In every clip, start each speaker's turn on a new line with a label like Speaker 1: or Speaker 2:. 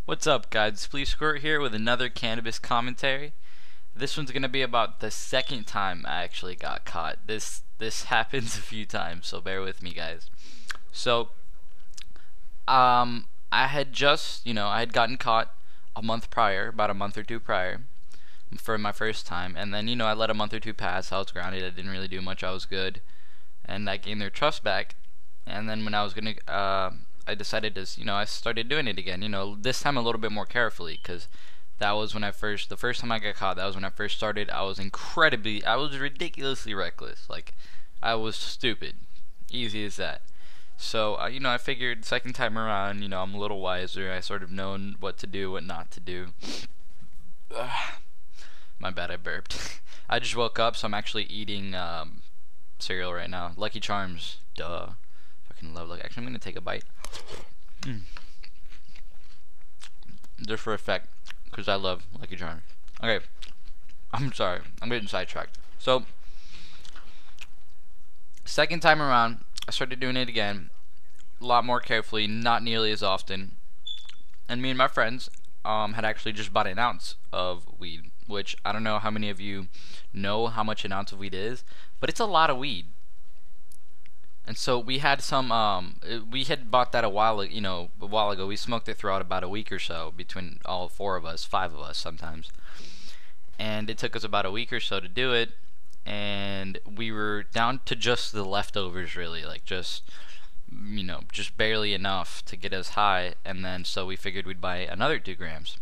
Speaker 1: What's up, guys? Please Squirt here with another cannabis commentary. This one's gonna be about the second time I actually got caught. This happens a few times, so bear with me, guys. So, I had just, I had gotten caught a month prior, about a month or two prior, for my first time, and then I let a month or two pass. I was grounded. I didn't really do much. I was good, and I gained their trust back. And then when I was gonna, I decided to, I started doing it again. This time a little bit more carefully, because that was when the first time I got caught. That was when I first started. I was ridiculously reckless. Like, I was stupid, easy as that. So, I figured second time around, I'm a little wiser. I sort of known what to do, what not to do. My bad, I burped. I just woke up, so I'm actually eating cereal right now. Lucky Charms, duh. Fucking love Lucky. Actually, I'm gonna take a bite. Just for effect, because I love Lucky Charms. Okay, I'm sorry, I'm getting sidetracked. So, second time around, I started doing it again, a lot more carefully, not nearly as often. And me and my friends had actually just bought an ounce of weed, which I don't know how many of you know how much an ounce of weed is, but it's a lot of weed. And so we had we had bought that a while ago. We smoked it throughout about a week or so between all four of us, five of us sometimes. And it took us about a week or so to do it, and we were down to just the leftovers, really, like just barely enough to get us high. And then so we figured we'd buy another 2 grams.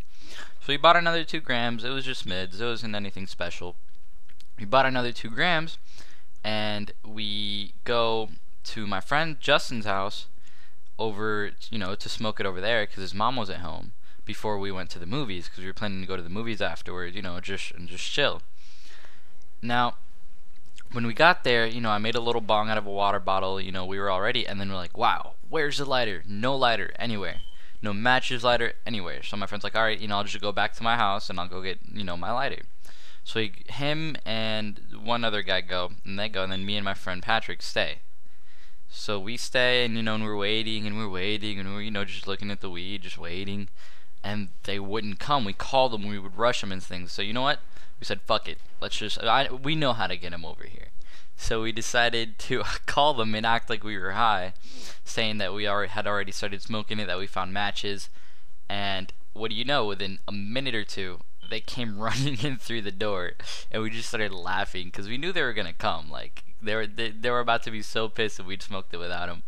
Speaker 1: So we bought another 2 grams. It was just mids. It wasn't anything special. We bought another 2 grams, and we go to my friend Justin's house over, to smoke it over there because his mom was at home before we went to the movies, because we were planning to go to the movies afterwards, just chill. Now, when we got there, I made a little bong out of a water bottle. We were all ready, and then we're like, wow, where's the lighter? No lighter anywhere. No matches lighter anywhere. So my friend's like, alright, I'll just go back to my house and I'll go get, my lighter. So him and one other guy go, and they go, and then me and my friend Patrick stay. So we stay, and and we're waiting, and we're just looking at the weed, just waiting, and they wouldn't come. We called them, we would rush them and things. So you know what? We said, fuck it, let's just, we know how to get them over here. So we decided to call them and act like we were high, saying that we had already started smoking it, that we found matches, and what do you know? Within a minute or two, they came running in through the door, and we just started laughing because we knew they were gonna come. Like they were about to be so pissed if we'd smoked it without him.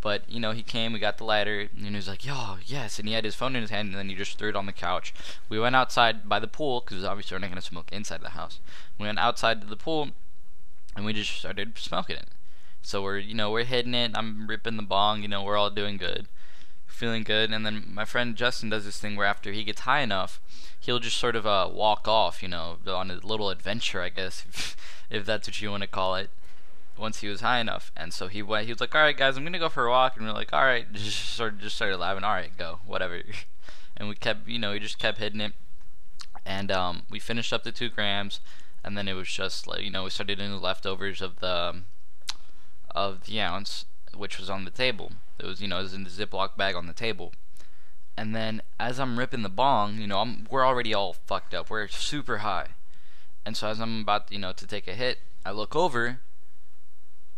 Speaker 1: But he came, we got the lighter, and he was like, yo, yes, and he had his phone in his hand, and then he just threw it on the couch. We went outside by the pool, because obviously we're not gonna smoke inside the house. We went outside to the pool, and we just started smoking it. So we're hitting it, I'm ripping the bong, we're all doing good, feeling good. And then my friend Justin does this thing where after he gets high enough, he'll just sort of walk off, on a little adventure, I guess, if that's what you want to call it, once he was high enough. And so he was like, alright guys, I'm gonna go for a walk, and we're like, alright, just started laughing, alright, go, whatever. And we kept, we just kept hitting it, and we finished up the 2 grams, and then it was just like, we started doing the leftovers of the ounce, which was on the table. It was, it was in the Ziploc bag on the table. And then as I'm ripping the bong, we're already all fucked up. We're super high. And so as I'm about, to take a hit, I look over,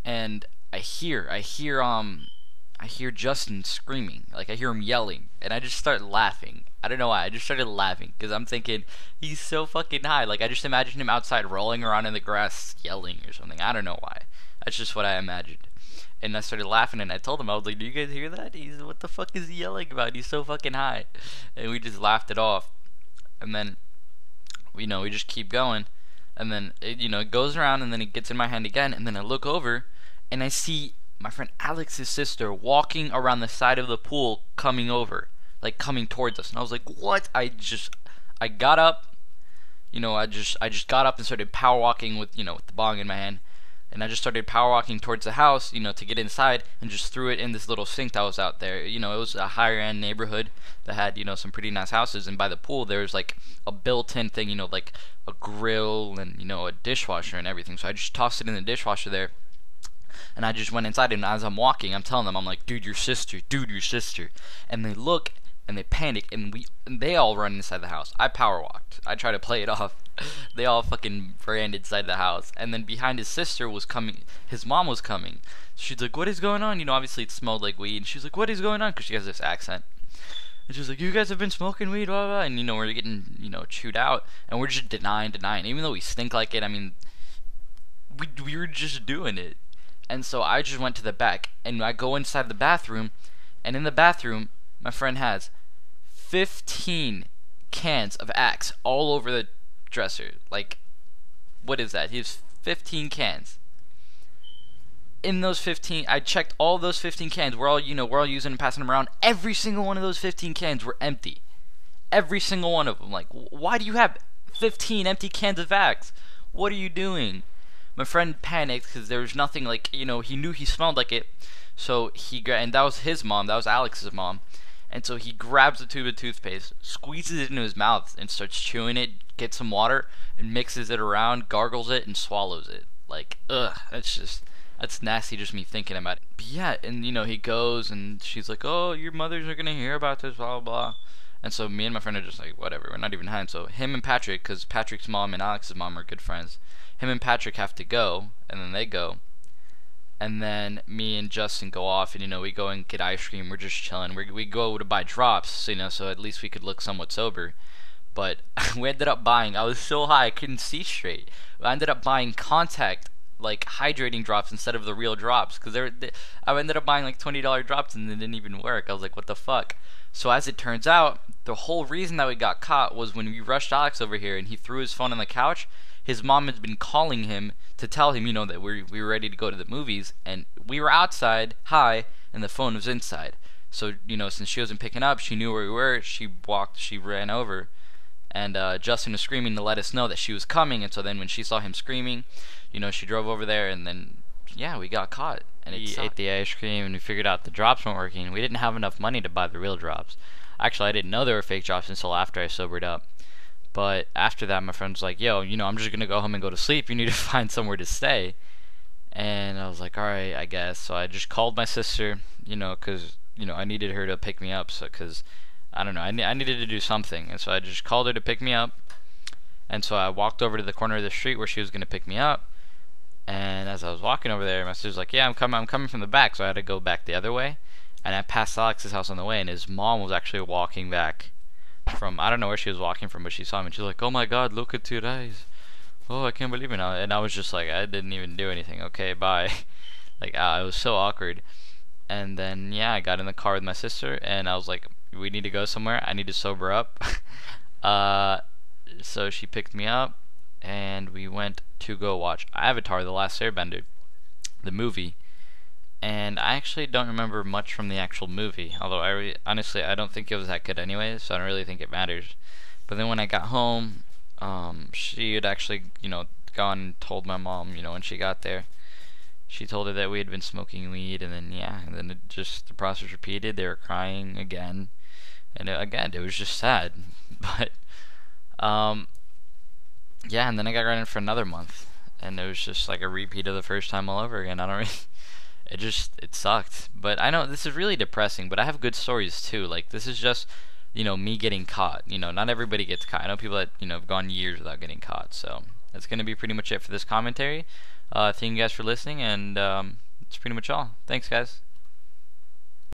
Speaker 1: and I hear Justin screaming. Like, I hear him yelling, and I just start laughing. I don't know why. I just started laughing because I'm thinking he's so fucking high. Like, I just imagine him outside rolling around in the grass yelling or something. I don't know why. That's just what I imagined. And I started laughing, and I told him, I was like, do you guys hear that? What the fuck is he yelling about? He's so fucking high. And we just laughed it off. And then, we just keep going. And then, it goes around, and then it gets in my hand again. And then I look over, and I see my friend Alex's sister walking around the side of the pool, coming over. Like, coming towards us. And I was like, what? I got up. I just got up and started power walking with, with the bong in my hand. And I just started power walking towards the house, to get inside, and just threw it in this little sink that was out there. It was a higher end neighborhood that had, some pretty nice houses, and by the pool there was like a built-in thing, like a grill and, a dishwasher and everything. So I just tossed it in the dishwasher there, and I just went inside, and as I'm walking, I'm telling them, I'm like, dude, your sister, and they look, and they panic, and they all run inside the house. I power walked. I tried to play it off. They all fucking ran inside the house, and then behind his sister was coming. His mom was coming. She's like, "What is going on?" You know, obviously it smelled like weed. And she's like, "What is going on?" Because she has this accent. And she's like, "You guys have been smoking weed, blah, blah, blah." And, you know, we're getting, you know, chewed out. And we're just denying. Even though we stink like it, I mean, we were just doing it. And so I just went to the back. And I go inside the bathroom. And in the bathroom, my friend has 15 cans of Axe all over the dresser. Like, what is that? He has 15 cans. In those 15, I checked all those 15 cans. We're all using and passing them around. Every single one of those 15 cans were empty. Every single one of them. Like, why do you have 15 empty cans of Axe? What are you doing? My friend panicked because there was nothing, like, you know, he knew he smelled like it. So and that was his mom. That was Alex's mom. And so he grabs a tube of toothpaste, squeezes it into his mouth, and starts chewing it, gets some water, and mixes it around, gargles it, and swallows it. Like, ugh, that's nasty just me thinking about it. But yeah, and, you know, he goes, and she's like, "Oh, your mothers are going to hear about this, blah, blah, blah." And so me and my friend are just like, whatever, we're not even high. And so him and Patrick, because Patrick's mom and Alex's mom are good friends, him and Patrick have to go, and then they go. And then me and Justin go off, and, you know, we go and get ice cream. We're just chilling. We go to buy drops, you know, so at least we could look somewhat sober. But we ended up buying, I was so high I couldn't see straight. I ended up buying contact, like, hydrating drops instead of the real drops, because I ended up buying like $20 drops, and they didn't even work. I was like, what the fuck? So as it turns out, the whole reason that we got caught was when we rushed Alex over here, and he threw his phone on the couch. His mom had been calling him to tell him, you know, that we were ready to go to the movies, and we were outside, high, and the phone was inside. So, you know, since she wasn't picking up, she knew where we were. She ran over, and Justin was screaming to let us know that she was coming. And so then when she saw him screaming, you know, she drove over there, and then, yeah, we got caught. And we ate the ice cream, and we figured out the drops weren't working. We didn't have enough money to buy the real drops. Actually, I didn't know they were fake drops until after I sobered up. But after that, my friend was like, "Yo, you know, I'm just going to go home and go to sleep. You need to find somewhere to stay." And I was like, alright, I guess. So I just called my sister, you know, because, you know, I needed her to pick me up. So, because, I don't know, I needed to do something. And so I just called her to pick me up. And so I walked over to the corner of the street where she was going to pick me up. And as I was walking over there, my sister's like, "Yeah, I'm coming from the back." So I had to go back the other way. And I passed Alex's house on the way, and his mom was actually walking back from, I don't know where she was walking from, but she saw me, and she's like, "Oh my god, look at your eyes. Oh, I can't believe it now." And I was just like, I didn't even do anything. Okay, bye. Like, it was so awkward. And then, yeah, I got in the car with my sister, and I was like, "We need to go somewhere. I need to sober up." So she picked me up, and we went to go watch Avatar: The Last Airbender, the movie. And I actually don't remember much from the actual movie, although honestly I don't think it was that good anyway, so I don't really think it matters. But then when I got home, she had actually, you know, gone and told my mom, you know, when she got there. She told her that we had been smoking weed, and then, yeah, and then the process repeated. They were crying again, and again, it was just sad. But, yeah, and then I got running for another month, and it was just like a repeat of the first time all over again. I don't really... It sucked. But I know this is really depressing, but I have good stories too. Like, this is just, you know, me getting caught. You know, not everybody gets caught. I know people that, you know, have gone years without getting caught. So that's going to be pretty much it for this commentary. Thank you guys for listening, and that's pretty much all. Thanks, guys.